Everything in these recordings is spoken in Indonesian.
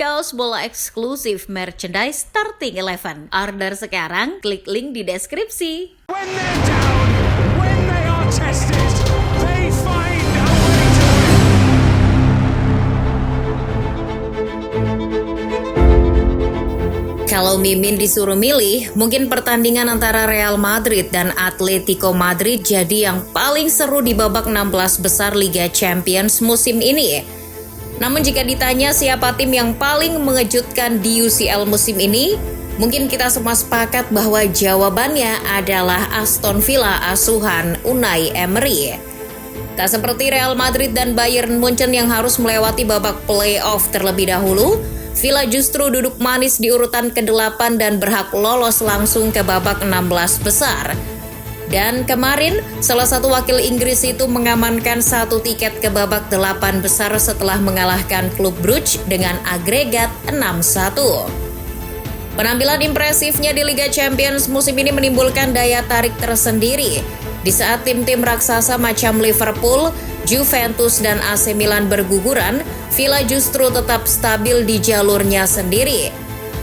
kaos bola eksklusif merchandise Starting 11. Order sekarang, klik link di deskripsi. When they're down, when they are tested, they find a way to win. Kalau Mimin disuruh milih, mungkin pertandingan antara Real Madrid dan Atletico Madrid jadi yang paling seru di babak 16 besar Liga Champions musim ini. Namun jika ditanya siapa tim yang paling mengejutkan di UCL musim ini, mungkin kita semua sepakat bahwa jawabannya adalah Aston Villa asuhan Unai Emery. Tak seperti Real Madrid dan Bayern Munchen yang harus melewati babak playoff terlebih dahulu, Villa justru duduk manis di urutan ke-8 dan berhak lolos langsung ke babak 16 besar. Dan kemarin, salah satu wakil Inggris itu mengamankan satu tiket ke babak 8 besar setelah mengalahkan klub Brugge dengan agregat 6-1. Penampilan impresifnya di Liga Champions musim ini menimbulkan daya tarik tersendiri. Di saat tim-tim raksasa macam Liverpool, Juventus, dan AC Milan berguguran, Villa justru tetap stabil di jalurnya sendiri.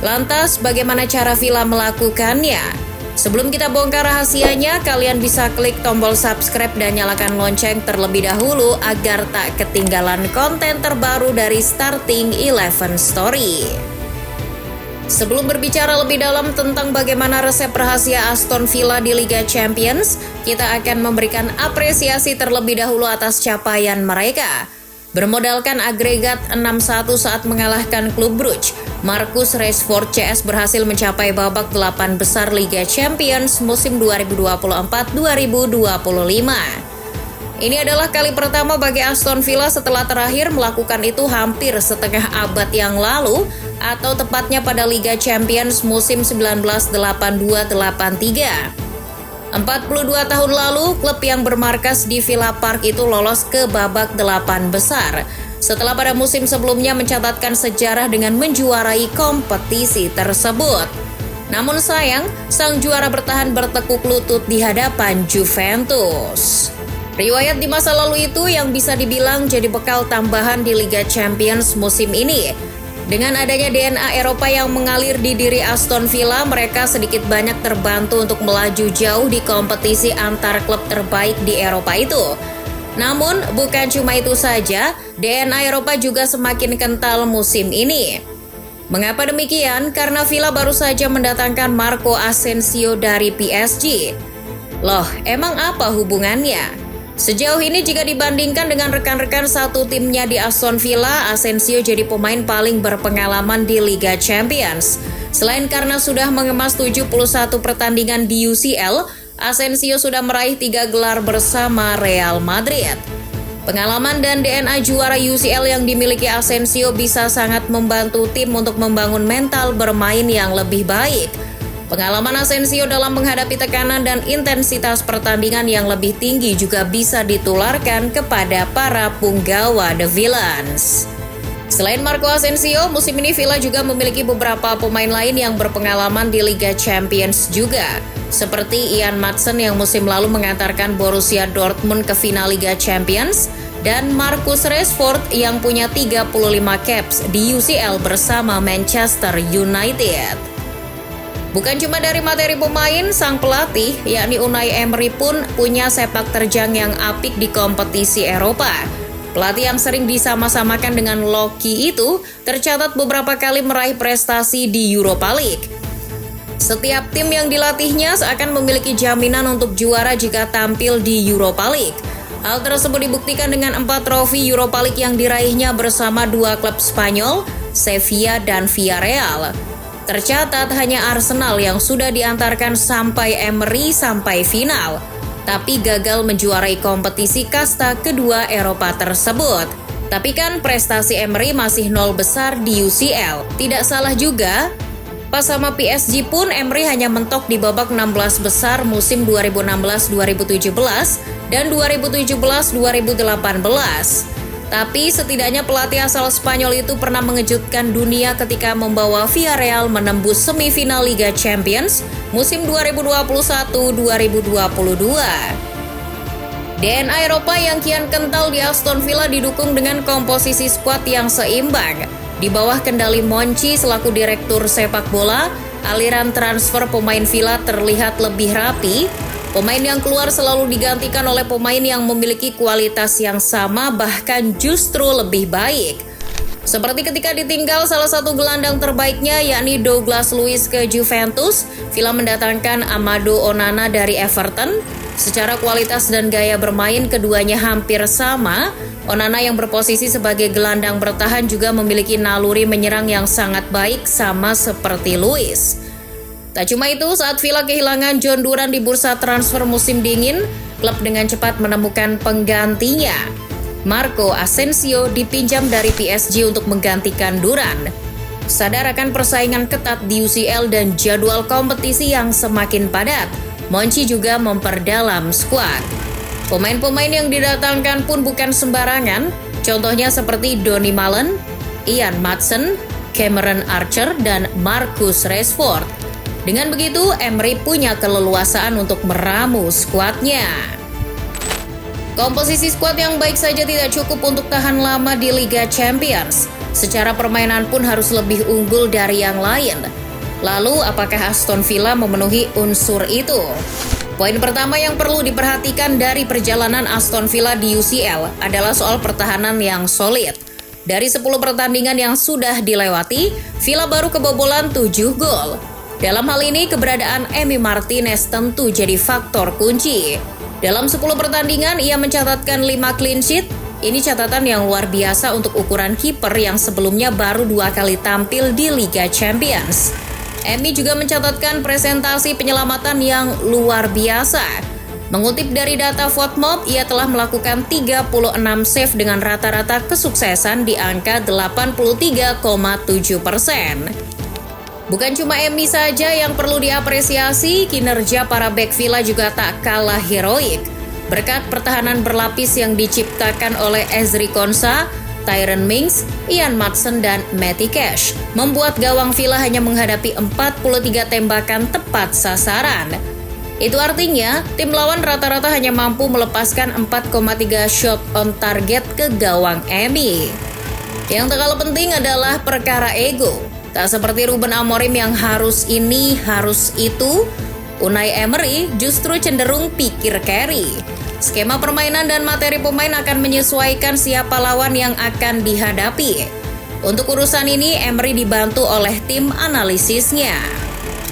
Lantas, bagaimana cara Villa melakukannya? Sebelum kita bongkar rahasianya, kalian bisa klik tombol subscribe dan nyalakan lonceng terlebih dahulu agar tak ketinggalan konten terbaru dari Starting 11 Story. Sebelum berbicara lebih dalam tentang bagaimana resep rahasia Aston Villa di Liga Champions, kita akan memberikan apresiasi terlebih dahulu atas capaian mereka. Bermodalkan agregat 6-1 saat mengalahkan klub Brugge, Marcus Rashford CS berhasil mencapai babak 8 besar Liga Champions musim 2024-2025. Ini adalah kali pertama bagi Aston Villa setelah terakhir melakukan itu hampir setengah abad yang lalu, atau tepatnya pada Liga Champions musim 1982-83. 42 tahun lalu, klub yang bermarkas di Villa Park itu lolos ke babak 8 besar, setelah pada musim sebelumnya mencatatkan sejarah dengan menjuarai kompetisi tersebut. Namun sayang, sang juara bertahan bertekuk lutut di hadapan Juventus. Riwayat di masa lalu itu yang bisa dibilang jadi bekal tambahan di Liga Champions musim ini. Dengan adanya DNA Eropa yang mengalir di diri Aston Villa, mereka sedikit banyak terbantu untuk melaju jauh di kompetisi antar klub terbaik di Eropa itu. Namun, bukan cuma itu saja, DNA Eropa juga semakin kental musim ini. Mengapa demikian? Karena Villa baru saja mendatangkan Marco Asensio dari PSG. Loh, emang apa hubungannya? Sejauh ini jika dibandingkan dengan rekan-rekan satu timnya di Aston Villa, Asensio jadi pemain paling berpengalaman di Liga Champions. Selain karena sudah mengemas 71 pertandingan di UCL, Asensio sudah meraih 3 gelar bersama Real Madrid. Pengalaman dan DNA juara UCL yang dimiliki Asensio bisa sangat membantu tim untuk membangun mental bermain yang lebih baik. Pengalaman Asensio dalam menghadapi tekanan dan intensitas pertandingan yang lebih tinggi juga bisa ditularkan kepada para punggawa The Villains. Selain Marco Asensio, musim ini Villa juga memiliki beberapa pemain lain yang berpengalaman di Liga Champions juga, seperti Ian Maatsen yang musim lalu mengantarkan Borussia Dortmund ke final Liga Champions, dan Marcus Rashford yang punya 35 caps di UCL bersama Manchester United. Bukan cuma dari materi pemain, sang pelatih, yakni Unai Emery pun punya sepak terjang yang apik di kompetisi Eropa. Pelatih yang sering disama-samakan dengan Loki itu tercatat beberapa kali meraih prestasi di Europa League. Setiap tim yang dilatihnya seakan memiliki jaminan untuk juara jika tampil di Europa League. Hal tersebut dibuktikan dengan 4 trofi Europa League yang diraihnya bersama 2 klub Spanyol, Sevilla dan Villarreal. Tercatat hanya Arsenal yang sudah diantarkan sampai Emery sampai final, tapi gagal menjuarai kompetisi kasta kedua Eropa tersebut. Tapi kan prestasi Emery masih 0 besar di UCL. Tidak salah juga, pas sama PSG pun Emery hanya mentok di babak 16 besar musim 2016-2017 dan 2017-2018. Tapi setidaknya pelatih asal Spanyol itu pernah mengejutkan dunia ketika membawa Villarreal menembus semifinal Liga Champions musim 2021-2022. DNA Eropa yang kian kental di Aston Villa didukung dengan komposisi skuad yang seimbang. Di bawah kendali Monchi selaku direktur sepak bola, aliran transfer pemain Villa terlihat lebih rapi. Pemain yang keluar selalu digantikan oleh pemain yang memiliki kualitas yang sama, bahkan justru lebih baik. Seperti ketika ditinggal salah satu gelandang terbaiknya yakni Douglas Luiz ke Juventus, Villa mendatangkan Amadou Onana dari Everton. Secara kualitas dan gaya bermain keduanya hampir sama. Onana yang berposisi sebagai gelandang bertahan juga memiliki naluri menyerang yang sangat baik sama seperti Luiz. Tak cuma itu, saat Villa kehilangan John Duran di bursa transfer musim dingin, klub dengan cepat menemukan penggantinya. Marco Asensio dipinjam dari PSG untuk menggantikan Duran. Sadar akan persaingan ketat di UCL dan jadwal kompetisi yang semakin padat, Monchi juga memperdalam skuad. Pemain-pemain yang didatangkan pun bukan sembarangan, contohnya seperti Donny Malen, Ian Maatsen, Cameron Archer, dan Marcus Rashford. Dengan begitu, Emery punya keleluasaan untuk meramu skuadnya. Komposisi skuad yang baik saja tidak cukup untuk tahan lama di Liga Champions. Secara permainan pun harus lebih unggul dari yang lain. Lalu, apakah Aston Villa memenuhi unsur itu? Poin pertama yang perlu diperhatikan dari perjalanan Aston Villa di UCL adalah soal pertahanan yang solid. Dari 10 pertandingan yang sudah dilewati, Villa baru kebobolan 7 gol. Dalam hal ini, keberadaan Emi Martinez tentu jadi faktor kunci. Dalam 10 pertandingan, ia mencatatkan 5 clean sheet. Ini catatan yang luar biasa untuk ukuran kiper yang sebelumnya baru 2 kali tampil di Liga Champions. Emi juga mencatatkan presentasi penyelamatan yang luar biasa. Mengutip dari data FotMob, ia telah melakukan 36 save dengan rata-rata kesuksesan di angka 83,7%. Bukan cuma Emi saja yang perlu diapresiasi, kinerja para bek Villa juga tak kalah heroik. Berkat pertahanan berlapis yang diciptakan oleh Ezri Konsa, Tyrone Mings, Ian Maatsen, dan Matty Cash, membuat gawang Villa hanya menghadapi 43 tembakan tepat sasaran. Itu artinya, tim lawan rata-rata hanya mampu melepaskan 4,3 shot on target ke gawang Emi. Yang tak kalah penting adalah perkara ego. Tak seperti Ruben Amorim yang harus ini, harus itu, Unai Emery justru cenderung pikir carry. Skema permainan dan materi pemain akan menyesuaikan siapa lawan yang akan dihadapi. Untuk urusan ini, Emery dibantu oleh tim analisisnya.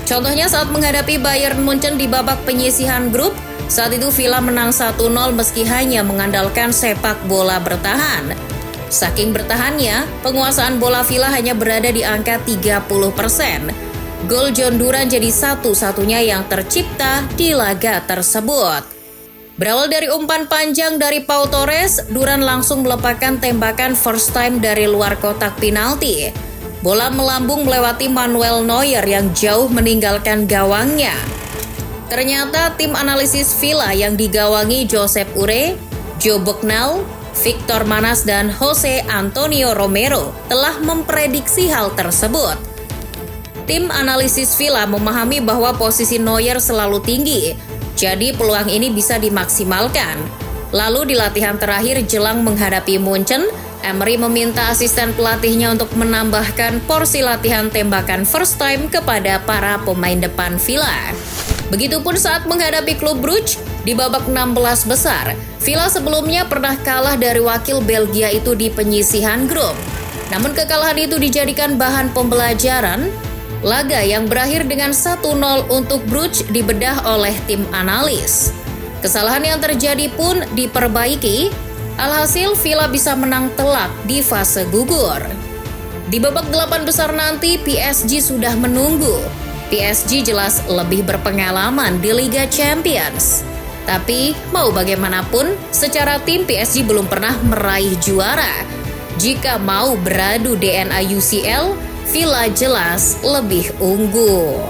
Contohnya saat menghadapi Bayern Munchen di babak penyisihan grup, saat itu Villa menang 1-0 meski hanya mengandalkan sepak bola bertahan. Saking bertahannya, penguasaan bola Villa hanya berada di angka 30%. Gol John Duran jadi satu-satunya yang tercipta di laga tersebut. Berawal dari umpan panjang dari Pau Torres, Duran langsung melepaskan tembakan first time dari luar kotak penalti. Bola melambung melewati Manuel Neuer yang jauh meninggalkan gawangnya. Ternyata tim analisis Villa yang digawangi Josep Ure, Joe Bucknell, Victor Manas, dan Jose Antonio Romero telah memprediksi hal tersebut. Tim analisis Villa memahami bahwa posisi Neuer selalu tinggi, jadi peluang ini bisa dimaksimalkan. Lalu di latihan terakhir jelang menghadapi Munchen, Emery meminta asisten pelatihnya untuk menambahkan porsi latihan tembakan first time kepada para pemain depan Villa. Begitupun saat menghadapi klub Brugge di babak 16 besar, Villa sebelumnya pernah kalah dari wakil Belgia itu di penyisihan grup. Namun kekalahan itu dijadikan bahan pembelajaran. Laga yang berakhir dengan 1-0 untuk Brugge dibedah oleh tim analis. Kesalahan yang terjadi pun diperbaiki. Alhasil Villa bisa menang telak di fase gugur. Di babak 8 besar nanti PSG sudah menunggu. PSG jelas lebih berpengalaman di Liga Champions. Tapi mau bagaimanapun, secara tim PSG belum pernah meraih juara. Jika mau beradu DNA UCL, Villa jelas lebih unggul.